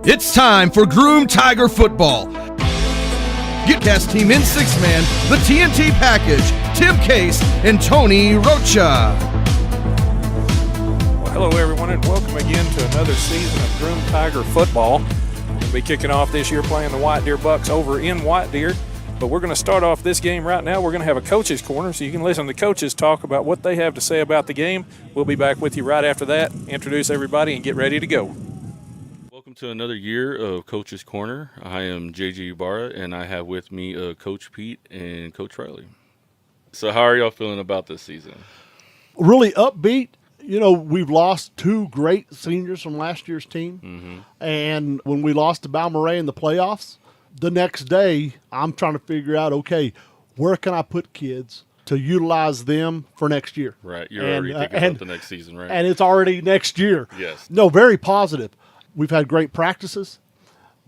It's time for Groom Tiger Football. Get cast team in six-man, the TNT package, Tim Case and Tony Rocha. Well, hello, everyone, and welcome again to another season of Groom Tiger Football. We'll be kicking off this year playing the White Deer Bucks over in White Deer. But we're going to start off this game right now. We're going to have a coach's corner, so you can listen to the coaches talk about what they have to say about the game. We'll be back with you right after that. Introduce everybody and get ready to go. Welcome to another year of Coach's Corner. I am JJ Ibarra, and I have with me Coach Pete and Coach Riley. So how are y'all feeling about this season? Really upbeat. You know, we've lost two great seniors from last year's team. Mm-hmm. And when we lost to Balmorhea in the playoffs, the next day I'm trying to figure out, okay, where can I put kids to utilize them for next year? Right. You're already thinking about the next season, right? And it's already next year. Yes. No, very positive. We've had great practices.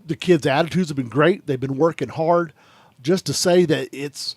The kids' attitudes have been great. They've been working hard. Just to say that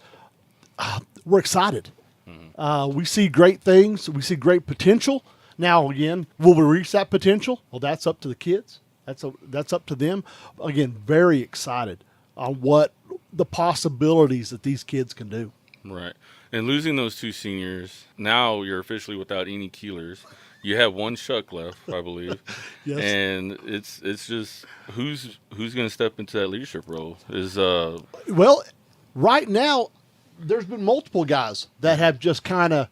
we're excited. Mm-hmm. We see great things. We see great potential. Now, again, will we reach that potential? Well, that's up to the kids. That's up to them. Again, very excited on what the possibilities that these kids can do. Right. And losing those two seniors, now you're officially without any Keelers. You have one Shuck left, I believe. Yes. And it's just who's going to step into that leadership role? Well, right now there's been multiple guys that have just kind of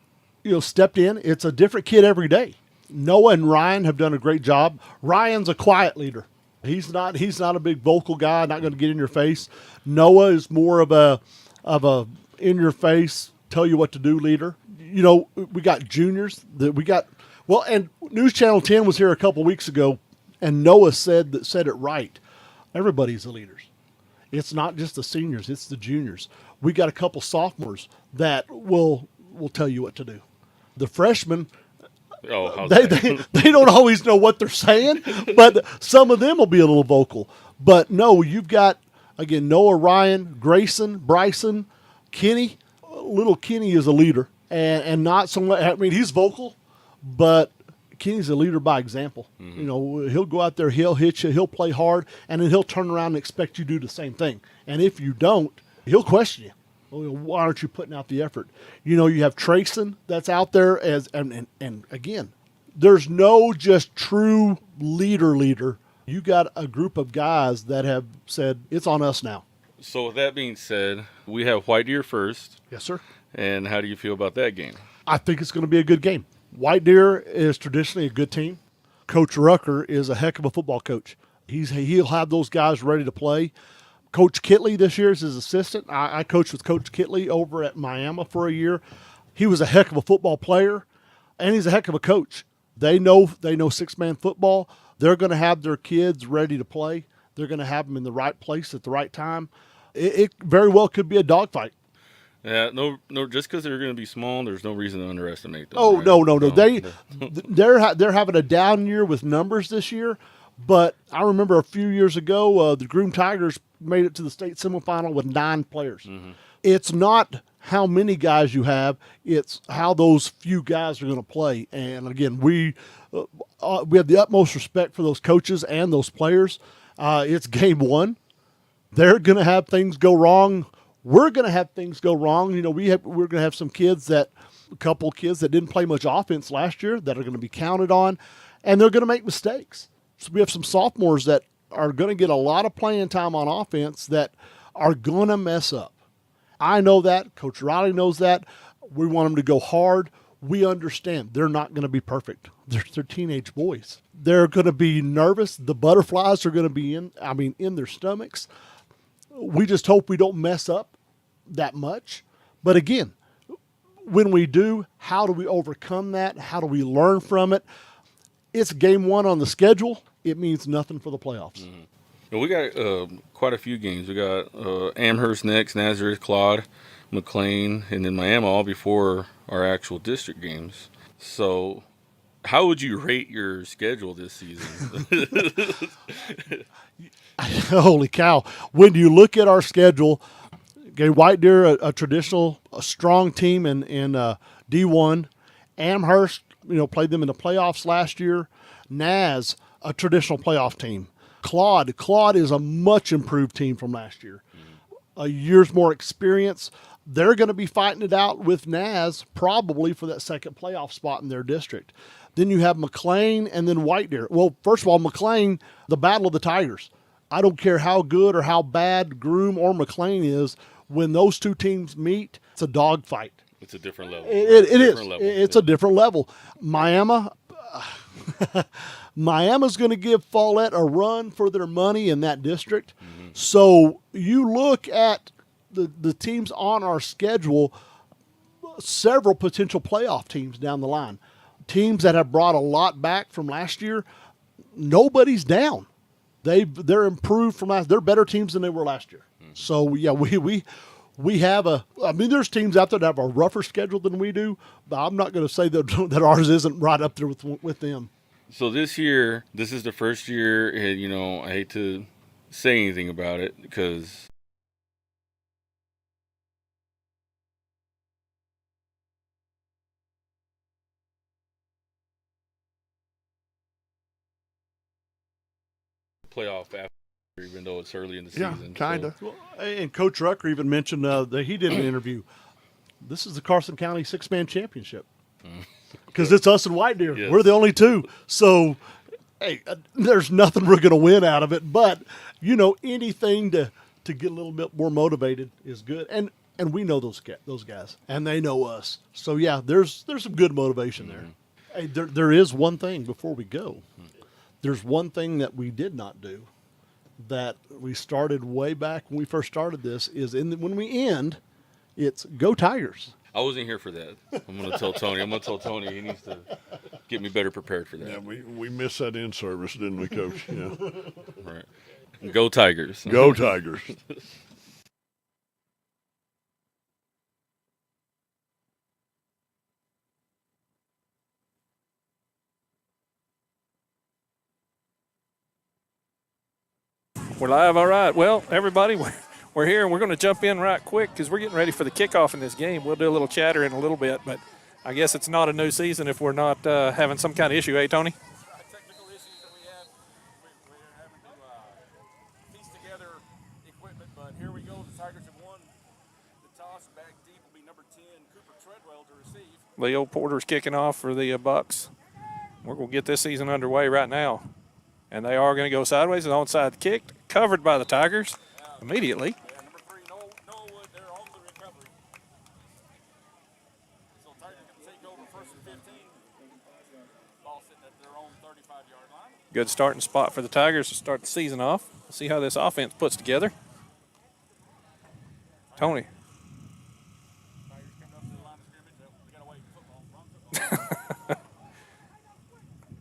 stepped in. It's a different kid every day. Noah and Ryan have done a great job. Ryan's a quiet leader. He's not a big vocal guy, not going to get in your face. Noah is more of a in your face, tell you what to do leader. We got juniors that we got. Well, and News Channel 10 was here a couple weeks ago, and Noah said it right. Everybody's the leaders. It's not just the seniors; it's the juniors. We got a couple sophomores that will tell you what to do. The freshmen, they don't always know what they're saying, but some of them will be a little vocal. But no, you've got again Noah, Ryan, Grayson, Bryson, Kenny. Little Kenny is a leader, and not so much. I mean, he's vocal. But Kenny's a leader by example. Mm-hmm. He'll go out there, he'll hit you, he'll play hard, and then he'll turn around and expect you to do the same thing. And if you don't, he'll question you. Well, why aren't you putting out the effort? You have Trayson that's out there and again, there's no just true leader. You got a group of guys that have said, it's on us now. So with that being said, we have White Deer first. Yes, sir. And how do you feel about that game? I think it's going to be a good game. White Deer is traditionally a good team. Coach Rucker is a heck of a football coach. He'll have those guys ready to play. Coach Kitley this year is his assistant. I coached with Coach Kitley over at Miami for a year. He was a heck of a football player, and he's a heck of a coach. They know six-man football. They're going to have their kids ready to play. They're going to have them in the right place at the right time. It very well could be a dogfight. Yeah, no. Just because they're going to be small, there's no reason to underestimate them. Oh, right? No. They're having a down year with numbers this year. But I remember a few years ago, the Groom Tigers made it to the state semifinal with 9 players. Mm-hmm. It's not how many guys you have; it's how those few guys are going to play. And again, we have the utmost respect for those coaches and those players. It's game one. They're going to have things go wrong. We're going to have things go wrong. We're going to have some a couple kids that didn't play much offense last year that are going to be counted on, and they're going to make mistakes. So we have some sophomores that are going to get a lot of playing time on offense that are going to mess up. I know that. Coach Riley knows that. We want them to go hard. We understand they're not going to be perfect. They're teenage boys. They're going to be nervous. The butterflies are going to be in their stomachs. We just hope we don't mess up that much. But again, when we do, how do we overcome that? How do we learn from it? It's game one on the schedule. It means nothing for the playoffs. Mm-hmm. Well, we got quite a few games. We got Amherst next, Nazareth, Claude, McLean, and then Miami all before our actual district games. So how would you rate your schedule this season? Holy cow. When you look at our schedule, okay, White Deer, a traditional, a strong team in D1. Amherst, played them in the playoffs last year. Naz, a traditional playoff team. Claude is a much improved team from last year. A year's more experience. They're going to be fighting it out with Naz probably for that second playoff spot in their district. Then you have McLean and then White Deer. Well, first of all, McLean, the Battle of the Tigers. I don't care how good or how bad Groom or McLean is. When those two teams meet, it's a dogfight. It's a different level. It is. Level. It's a different level. Miami's going to give Follett a run for their money in that district. Mm-hmm. So you look at the teams on our schedule, several potential playoff teams down the line. Teams that have brought a lot back from last year, nobody's down. They're improved from last. They're better teams than they were last year. Mm-hmm. So yeah, we have there's teams out there that have a rougher schedule than we do, but I'm not going to say that ours isn't right up there with them. So this year, this is the first year, and I hate to say anything about it because playoff after, even though it's early in the season. Yeah, kind of. So. Well, and Coach Rucker even mentioned that he did an interview. This is the Carson County six-man championship because it's us and White Deer. Yes. We're the only two. So, hey, there's nothing we're going to win out of it. But, anything to get a little bit more motivated is good. And we know those guys, and they know us. So, yeah, there's some good motivation there. Hey, there is one thing before we go. There's one thing that we did not do that we started way back when we first started this is when we end, it's Go Tigers. I wasn't here for that. I'm going to tell Tony. He needs to get me better prepared for that. Yeah, we missed that in service, didn't we, Coach? Yeah. Right. Go Tigers. Go Tigers. We're live, all right. Well, everybody, we're here, and we're going to jump in right quick because we're getting ready for the kickoff in this game. We'll do a little chatter in a little bit, but I guess it's not a new season if we're not having some kind of issue, Tony? Technical issues that we have. We're having to piece together equipment, but here we go. The Tigers have won the toss. Back deep will be number 10, Cooper Treadwell, to receive. Leo Porter's kicking off for the Bucks. We're going to get this season underway right now. And they are going to go sideways. An onside kick, covered by the Tigers immediately. Yeah, number 3, Noah Wood, they're on the recovery. So Tigers going to take over first and 15. Ball sitting at their own 35-yard line. Good starting spot for the Tigers to start the season off. We'll see how this offense puts together. Tony. Tigers coming up to the line of scrimmage. We got to wait football.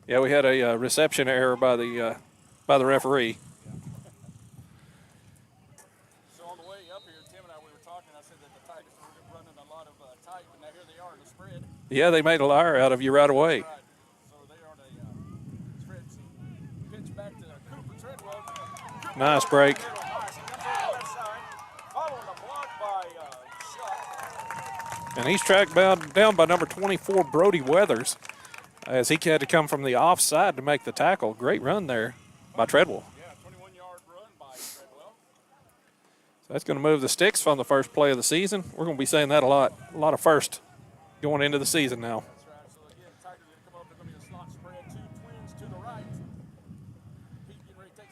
Yeah, we had a reception error by the referee. So on the way up here, Tim and I, we were talking. I said that the Tigers were running a lot of type, and now here they are in the spread. Yeah, they made a liar out of you right away. Right. So they are in a spread. Pitch back to Cooper Treadwell. Nice break. Following a block by Shuck. And he's tracked down by number 24, Brody Weathers, as he had to come from the offside to make the tackle. Great run there by Treadwell. Yeah, 21-yard run by Treadwell. So that's going to move the sticks from the first play of the season. We're going to be saying that a lot of first going into the season now. That's right. So again, Tigers are going to come up. They're going to be a slot spread. 2 twins to the right. Pete getting ready to take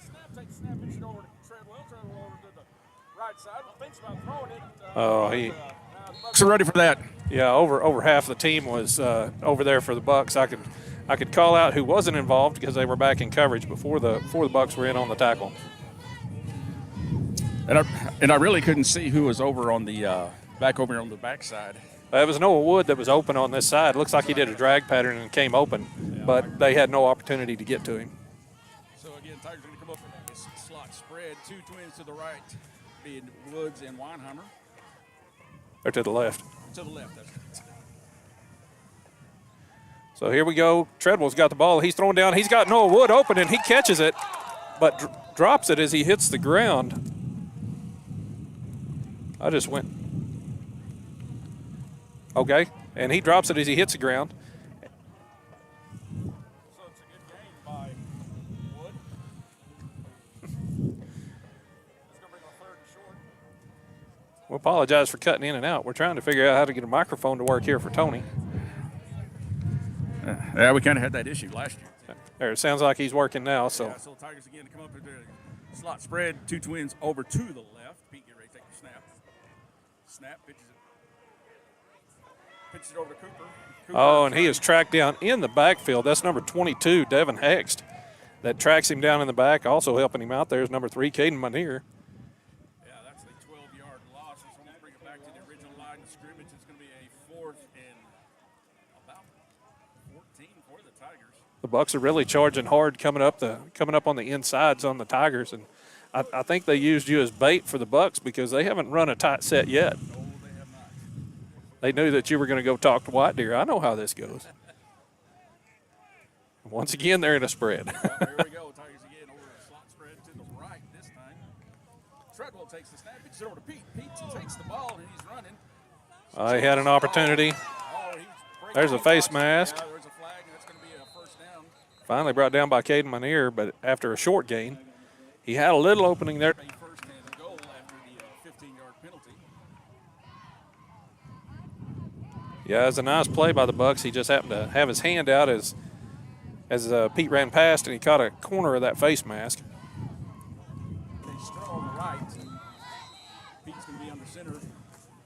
the snap, pitch it over to Treadwell. Treadwell over to the right side. Thinks about throwing it. Bucks are ready for that. Yeah, over half the team was over there for the Bucks. I could call out who wasn't involved because they were back in coverage before the Bucks were in on the tackle. And I really couldn't see who was over on the back over on the backside. It was Noah Wood that was open on this side. Looks like he did a drag pattern and came open, but they had no opportunity to get to him. So again, Tigers are going to come up with this slot spread. 2 twins to the right, being Woods and Weinheimer. Or to the left. To the left, that's right. So here we go. Treadwell's got the ball. He's throwing down. He's got Noah Wood open, and he catches it, but drops it as he hits the ground. I just went. Okay, and he drops it as he hits the ground. So it's a good game by Wood. We apologize for cutting in and out. We're trying to figure out how to get a microphone to work here for Tony. Yeah, we kind of had that issue last year. There, it sounds like he's working now. So, Yeah, so Tigers again to come up with the slot spread. 2 twins over to the left. Pete, get ready to take the snap. Snap, pitches it over to Cooper. oh, and he is tracked down in the backfield. That's number 22, Devin Hext, that tracks him down in the back. Also helping him out there is number 3, Caden Manier. Yeah, that's a 12-yard loss. It's going to bring it back to the original line of scrimmage. It's going to be a 4th and about 14 for the Tigers. The Bucks are really charging hard coming up on the insides on the Tigers, and I think they used you as bait for the Bucks because they haven't run a tight set yet. No, they have not. They knew that you were going to go talk to White Deer. I know how this goes. Once again, they're in a spread. Here we go. Tigers again over the slot spread to the right this time. Treadwell takes the snap. It's over to Pete. Pete takes the ball, and he's running. He had an opportunity. There's a face mask. Yeah, there's a flag, and that's going to be a first down. Finally brought down by Caden Manier, but after a short gain, he had a little opening there. A first and goal after the 15-yard penalty. Yeah, it was a nice play by the Bucks. He just happened to have his hand out as Pete ran past, and he caught a corner of that face mask. They straw on the right. Pete's going to be under center.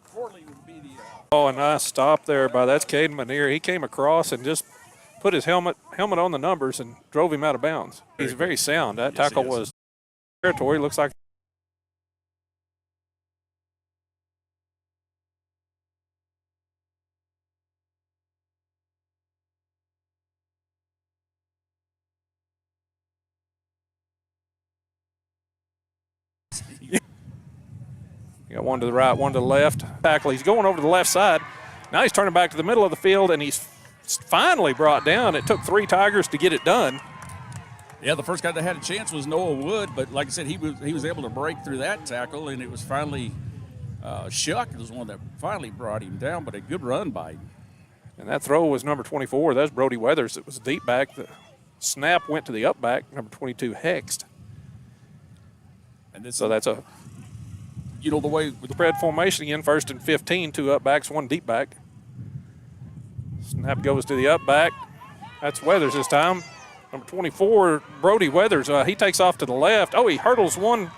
Corley would be the Oh, a nice stop there by that's Caden Manier. He came across and just put his helmet on the numbers and drove him out of bounds. He's very sound. That tackle was territory. Looks like you got one to the right, one to the left. Tackle. He's going over to the left side. Now he's turning back to the middle of the field, and he's finally brought down. It took 3 Tigers to get it done. Yeah, the first guy that had a chance was Noah Wood, but like I said, he was able to break through that tackle, and it was finally Shuck was the one that finally brought him down, but a good run by him. And that throw was number 24. That's Brody Weathers. It was deep back. The snap went to the up back, number 22, Hext. And this, So that's a you know, the way with the spread formation again, 1st and 15, 2 up backs, 1 deep back. Snap goes to the up back. That's Weathers this time. Number 24, Brody Weathers. He takes off to the left. Oh, he hurdles one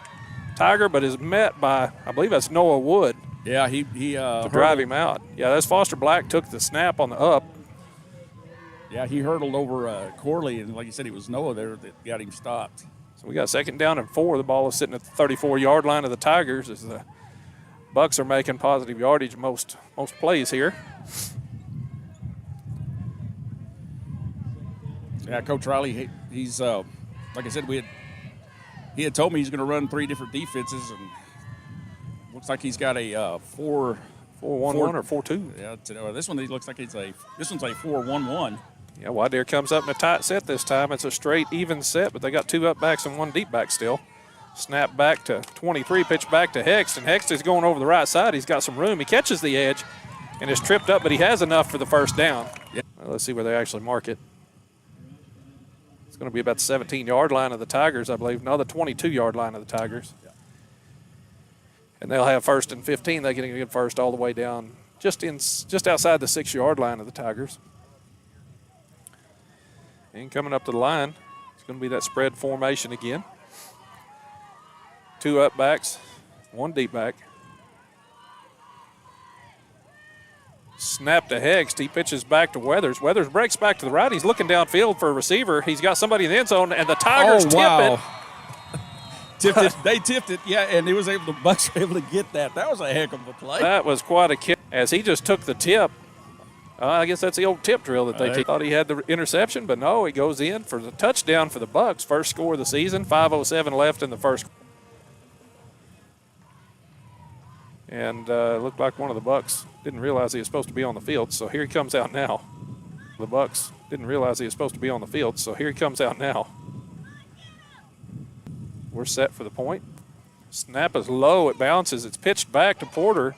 Tiger, but is met by, I believe that's Noah Wood. Yeah, he to drive him out. Yeah, that's Foster Black took the snap on the up. Yeah, he hurdled over Corley, and like you said, it was Noah there that got him stopped. So we got 2nd down and 4. The ball is sitting at the 34-yard line of the Tigers as the Bucks are making positive yardage most plays here. Yeah, Coach Riley, he's like I said, he had told me he's going to run 3 different defenses, and looks like he's got a 4-1-1 or 4-2. Yeah, this one he looks like this one's a 4-1-1. Yeah, White Deer comes up in a tight set this time. It's a straight, even set, but they got 2 up backs and 1 deep back still. Snap back to 23, pitch back to Hext, and Hext is going over the right side. He's got some room. He catches the edge and is tripped up, but he has enough for the first down. Yep. Well, let's see where they actually mark it. It's going to be about the 17-yard line of the Tigers, I believe. No, the 22-yard line of the Tigers. Yeah. And they'll have 1st and 15. They're getting a good first all the way down just outside the 6-yard line of the Tigers. And coming up to the line, it's going to be that spread formation again. 2 up backs, 1 deep back. Snap to Hext. He pitches back to Weathers. Weathers breaks back to the right. He's looking downfield for a receiver. He's got somebody in the end zone, and the Tigers tip it. Tipped it. They tipped it, yeah, and the Bucks were able to get that. That was a heck of a play. That was quite a kick as he just took the tip. I guess that's the old tip drill that they thought he had the interception, but no, he goes in for the touchdown for the Bucks. First score of the season, 5:07 left in the first. And it looked like one of the Bucks didn't realize he was supposed to be on the field, so here he comes out now. The Bucks didn't realize he was supposed to be on the field, so here he comes out now. We're set for the point. Snap is low, it bounces, it's pitched back to Porter.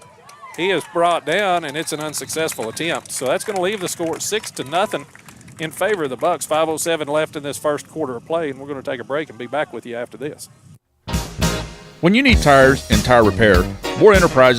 He is brought down, and it's an unsuccessful attempt. So that's going to leave the score at 6-0 in favor of the Bucks. 5:07 left in this first quarter of play, and we're going to take a break and be back with you after this. When you need tires and tire repair, Moore Enterprises